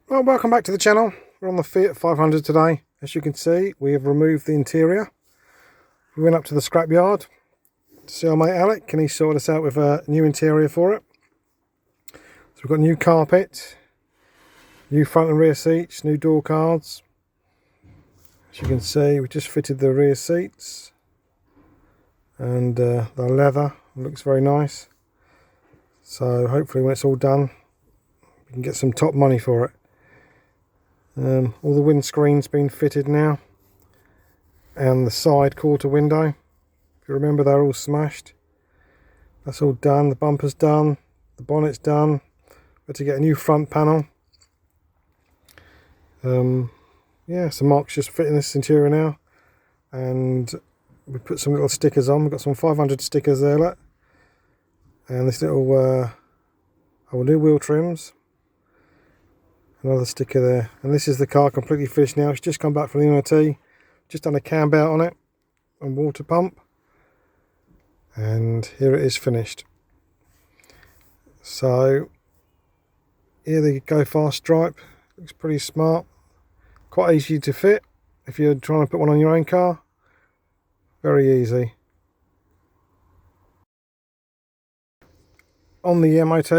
Well, welcome back to the channel. We're on the Fiat 500 today. As you can see, we have removed the interior. We went up to the scrapyard to see our mate Alec, and he sorted us out with a new interior for it. So we've got new carpet, new front and rear seats, new door cards. As you can see, we just fitted the rear seats, and the leather looks very nice. So hopefully when it's all done, we can get some top money for it. All the windscreen's been fitted now, and the side quarter window, if you remember, they're all smashed. That's all done. The bumper's done, the bonnet's done. We had to get a new front panel. Yeah, so Mark's just fitting this interior now, and we put some little stickers on. We've got some 500 stickers there, look. And this little new wheel trims. Another sticker there, and this is the car completely finished now. It's just come back from the MOT, just done a cam belt on it and water pump, and here it is finished. So here the go fast stripe looks pretty smart, quite easy to fit if you're trying to put one on your own car. Very easy. On the MOT,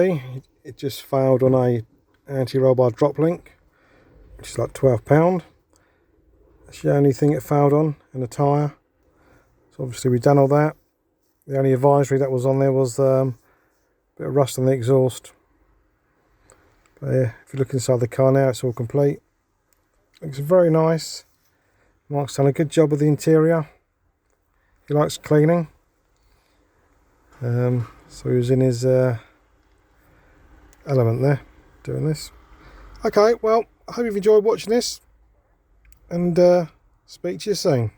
it just failed on a anti-roll bar drop link, which is like £12. That's the only thing it failed on, and the tyre. So obviously we've done all that. The only advisory that was on there was a bit of rust on the exhaust. But yeah, if you look inside the car now, it's all complete. Looks very nice. Mark's done a good job with the interior. He likes cleaning. So he was in his element there, doing this. Okay, well, I hope you've enjoyed watching this, and speak to you soon.